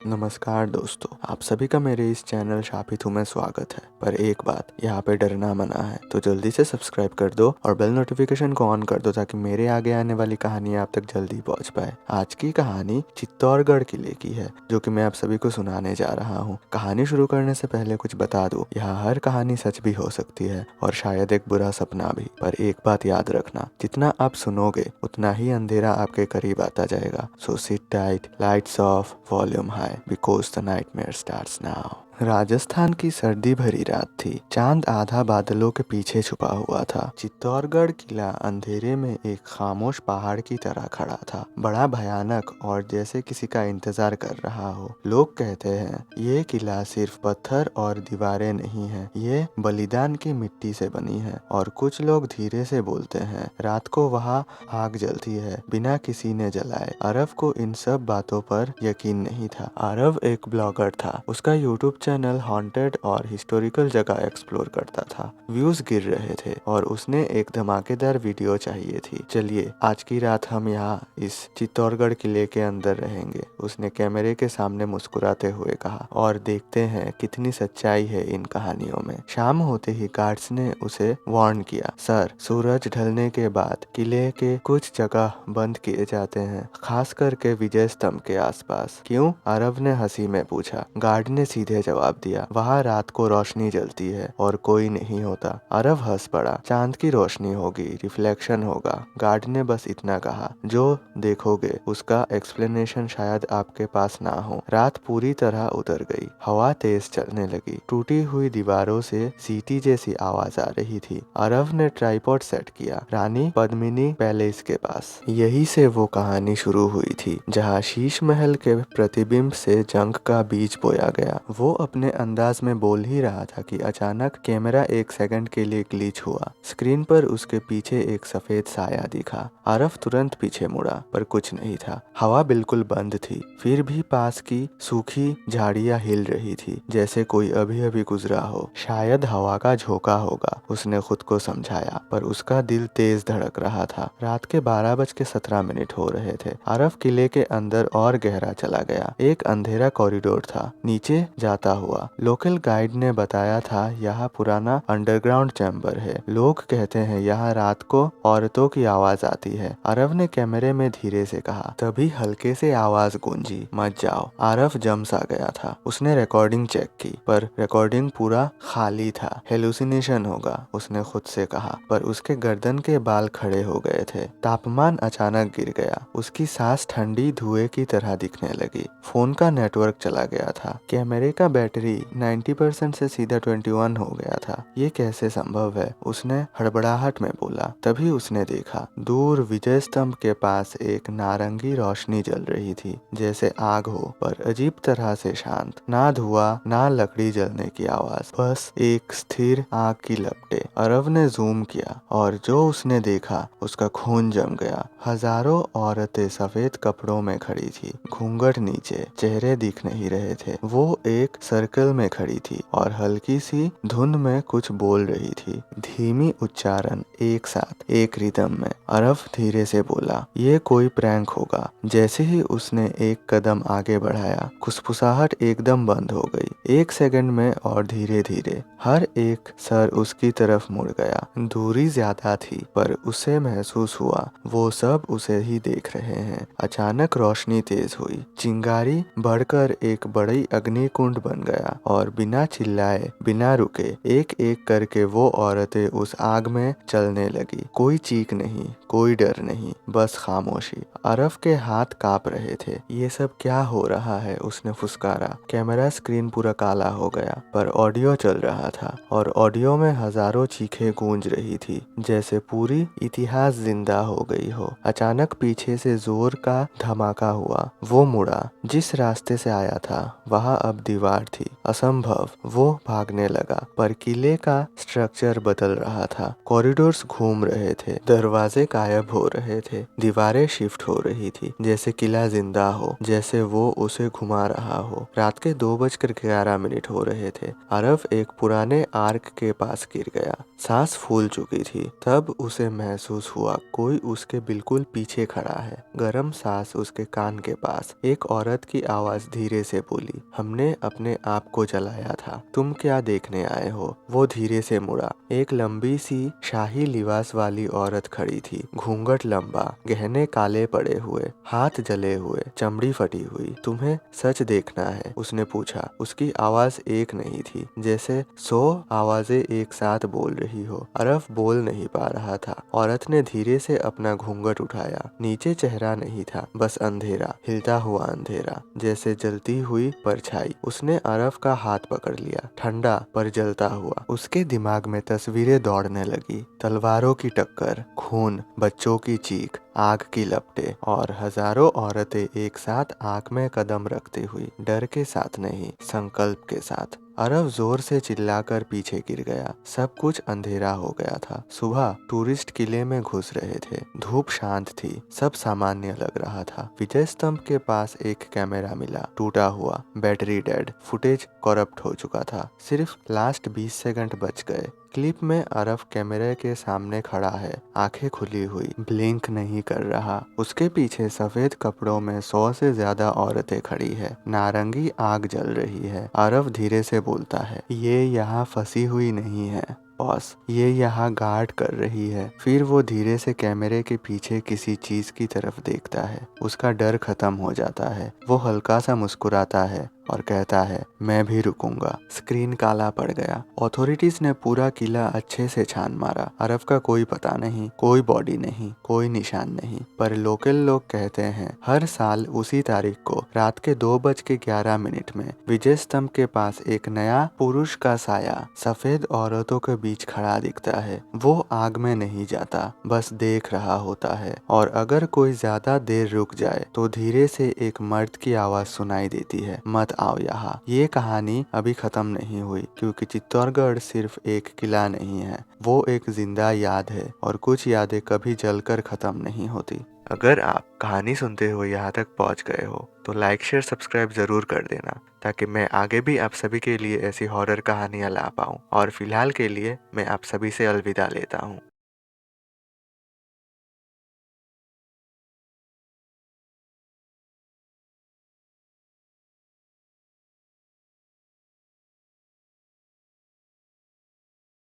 नमस्कार दोस्तों, आप सभी का मेरे इस चैनल शापित हूँ में स्वागत है। पर एक बात, यहाँ पे डरना मना है, तो जल्दी से सब्सक्राइब कर दो और बेल नोटिफिकेशन को ऑन कर दो ताकि मेरे आगे आने वाली कहानी आप तक जल्दी पहुँच पाए। आज की कहानी चित्तौड़गढ़ किले की है, जो कि मैं आप सभी को सुनाने जा रहा हूँ। कहानी शुरू करने से पहले कुछ बता दूं, यहाँ हर कहानी सच भी हो सकती है और शायद एक बुरा सपना भी। पर एक बात याद रखना, जितना आप सुनोगे उतना ही अंधेरा आपके करीब आता जाएगा। So sit tight, lights off, volume high, because the nightmare starts now। Rajasthan की सर्दी भरी रात थी। चांद आधा बादलों के पीछे छुपा हुआ था। चित्तौड़गढ़ किला अंधेरे में एक खामोश पहाड़ की तरह खड़ा था, बड़ा भयानक और जैसे किसी का इंतजार कर रहा हो। लोग कहते हैं ये किला सिर्फ पत्थर और दीवारें नहीं है, ये बलिदान की मिट्टी से बनी है। और कुछ लोग धीरे से बोलते हैं रात को वहाँ आग जलती है बिना किसी ने जलाए। आरव को इन सब बातों पर यकीन नहीं था। आरव एक ब्लॉगर था। उसका यूट्यूब चैनल हॉन्टेड और हिस्टोरिकल जगह एक्सप्लोर करता था। व्यूज गिर रहे थे और उसने एक धमाकेदार वीडियो चाहिए थी। चलिए आज की रात हम यहाँ इस चित्तौड़गढ़ किले के अंदर रहेंगे, उसने कैमरे के सामने मुस्कुराते हुए कहा, और देखते हैं कितनी सच्चाई है इन कहानियों में। शाम होते ही गार्ड्स ने उसे वार्न किया, सर सूरज ढलने के बाद किले के कुछ जगह बंद किए जाते हैं, खास करके विजय स्तंभ के आसपास। क्यों? आरव ने हंसी में पूछा। गार्ड ने सीधे जवाब दिया, वहाँ रात को रोशनी जलती है और कोई नहीं होता। आरव हंस पड़ा। चांद की रोशनी होगी, रिफ्लेक्शन होगा। गार्ड ने बस इतना कहा, जो देखोगे उसका एक्सप्लेनेशन शायद आपके पास ना हो। रात पूरी तरह उतर गई। हवा तेज चलने लगी। टूटी हुई दीवारों से सीटी जैसी आवाज आ रही थी। आरव ने ट्राइपॉड सेट किया। रानी पद्मिनी पैलेस के पास। यही से वो कहानी शुरू हुई थी, जहाँ शीश महल के प्रतिबिंब से जंग का बीज बोया गया। वो अपने अंदाज में बोल ही रहा था कि अचानक कैमरा एक सेकंड के लिए ग्लिच हुआ। स्क्रीन पर उसके पीछे एक सफेद साया दिखा। आरव तुरंत पीछे मुड़ा, पर कुछ नहीं था। हवा बिल्कुल बंद थी। फिर भी पास की सूखी झाड़ियां हिल रही थी, जैसे कोई अभी अभी गुजरा हो। शायद हवा का झोंका होगा, उसने खुद को समझाया, पर उसका दिल तेज धड़क रहा था। रात के 12:17 हो रहे थे। आरव किले के अंदर और गहरा चला गया। एक अंधेरा कॉरिडोर था, नीचे जाता हुआ। लोकल गाइड ने बताया था यहाँ पुराना अंडरग्राउंड चैम्बर है। लोग कहते हैं यहाँ रात को औरतों की आवाज आती है। आरव ने कैमरे में धीरे से कहा। तभी हल्के से आवाज गूंजी, मत जाओ। आरव जम सा गया था। उसने रिकॉर्डिंग चेक की, पर रिकॉर्डिंग पूरा खाली था। हेलुसिनेशन होगा, उसने खुद से कहा, पर उसके गर्दन के बाल खड़े हो गए थे। तापमान अचानक गिर गया। उसकी सांस ठंडी धुएं की तरह दिखने लगी। फोन का नेटवर्क चला गया था। कैमरे का बैटरी 90% से सीधा 21 हो गया था। ये कैसे संभव है? उसने हड़बड़ाहट में बोला। तभी उसने देखा, दूर विजय स्तंभ के पास एक नारंगी रोशनी जल रही थी, जैसे आग हो, पर अजीब तरह से शांत। ना धुआं, ना लकड़ी जलने की आवाज, बस एक स्थिर आग की लपटें। आरव ने जूम किया और जो उसने देखा उसका खून जम गया। हजारों औरतें सफेद कपड़ों में खड़ी थी, घूंघट नीचे, चेहरे दिख नहीं रहे थे। वो एक सर्कल में खड़ी थी और हल्की सी धुन में कुछ बोल रही थी, धीमी उच्चारण, एक साथ, एक रिदम में। आरव धीरे से बोला, ये कोई प्रैंक होगा। जैसे ही उसने एक कदम आगे बढ़ाया, खुसफुसाहट एकदम बंद हो गई। एक सेकंड में और धीरे धीरे हर एक सर उसकी तरफ मुड़ गया। दूरी ज्यादा थी, पर उसे महसूस हुआ वो सब उसे ही देख रहे हैं। अचानक रोशनी तेज हुई। चिंगारी बढ़कर एक बड़ी अग्निकुंड बन गया और बिना चिल्लाए, बिना रुके, एक एक करके वो औरतें उस आग में चलने लगी। कोई चीख नहीं, कोई डर नहीं, बस खामोशी। आरव के हाथ कांप रहे थे। ये सब क्या हो रहा है? उसने फुसकारा। कैमरा स्क्रीन पूरा काला हो गया, पर ऑडियो चल रहा था और ऑडियो में हजारों चीखें गूंज रही थी, जैसे पूरी इतिहास जिंदा हो गई हो। अचानक पीछे से जोर का धमाका हुआ। वो मुड़ा। जिस रास्ते से आया था वहाँ अब दीवार थी। असंभव, वो भागने लगा, पर किले का स्ट्रक्चर बदल रहा था। कॉरिडोर्स घूम रहे थे, दरवाजे गायब हो रहे थे, दीवारें शिफ्ट हो रही थी, जैसे किला जिंदा हो, जैसे वो उसे घुमा रहा हो। रात के 2:11 हो रहे थे। आरव एक पुराने आर्क के पास गिर गया। सांस फूल चुकी थी। तब उसे महसूस हुआ कोई उसके बिल्कुल पीछे खड़ा है। गरम सांस उसके कान के पास। एक औरत की आवाज धीरे से बोली, हमने अपने आप को जलाया था, तुम क्या देखने आए हो? वो धीरे से मुड़ा। एक लंबी सी शाही लिबास वाली औरत खड़ी थी। घूंघट लंबा, गहने काले पड़े हुए, हाथ जले हुए, चमड़ी फटी हुई। तुम्हें सच देखना है? उसने पूछा। उसकी आवाज एक नहीं थी, जैसे 100 आवाजें एक साथ बोल रही हो। आरव बोल नहीं पा रहा था। औरत ने धीरे से अपना घूंघट उठाया। नीचे चेहरा नहीं था, बस अंधेरा, हिलता हुआ अंधेरा, जैसे जलती हुई परछाई। उसने आरव का हाथ पकड़ लिया, ठंडा पर जलता हुआ। उसके दिमाग में तस्वीरें दौड़ने लगी। तलवारों की टक्कर, खून, बच्चों की चीख, आग की लपटें और हजारों औरतें एक साथ आग में कदम रखती हुई, डर के साथ नहीं, संकल्प के साथ। आरव जोर से चिल्लाकर पीछे गिर गया। सब कुछ अंधेरा हो गया था। सुबह टूरिस्ट किले में घुस रहे थे। धूप शांत थी, सब सामान्य लग रहा था। विजय स्तंभ के पास एक कैमरा मिला, टूटा हुआ, बैटरी डेड, फुटेज करप्ट हो चुका था। सिर्फ लास्ट 20 सेकंड बच गए। क्लिप में आरव कैमरे के सामने खड़ा है, आंखें खुली हुई, ब्लिंक नहीं कर रहा। उसके पीछे सफेद कपड़ों में 100 से ज्यादा औरतें खड़ी है। नारंगी आग जल रही है। आरव धीरे से बोलता है, ये यहाँ फंसी हुई नहीं है बॉस, ये यहाँ गार्ड कर रही है। फिर वो धीरे से कैमरे के पीछे किसी चीज की तरफ देखता है। उसका डर खत्म हो जाता है। वो हल्का सा मुस्कुराता है और कहता है, मैं भी रुकूंगा। स्क्रीन काला पड़ गया। अथॉरिटीज ने पूरा किला अच्छे से छान मारा। आरव का कोई पता नहीं, कोई बॉडी नहीं, कोई निशान नहीं। पर लोकल लोग कहते हैं हर साल उसी तारीख को रात के 2:11 में विजय स्तंभ के पास एक नया पुरुष का साया सफेद औरतों के बीच खड़ा दिखता है। वो आग में नहीं जाता, बस देख रहा होता है। और अगर कोई ज्यादा देर रुक जाए तो धीरे से एक मर्द की आवाज सुनाई देती है, मत आओ यहाँ। ये कहानी अभी खत्म नहीं हुई, क्योंकि चित्तौड़गढ़ सिर्फ एक किला नहीं है, वो एक जिंदा याद है, और कुछ यादें कभी जलकर खत्म नहीं होती। अगर आप कहानी सुनते हुए यहाँ तक पहुँच गए हो तो लाइक शेयर सब्सक्राइब जरूर कर देना, ताकि मैं आगे भी आप सभी के लिए ऐसी हॉरर कहानियाँ ला पाऊँ। और फिलहाल के लिए मैं आप सभी से अलविदा लेता हूँ।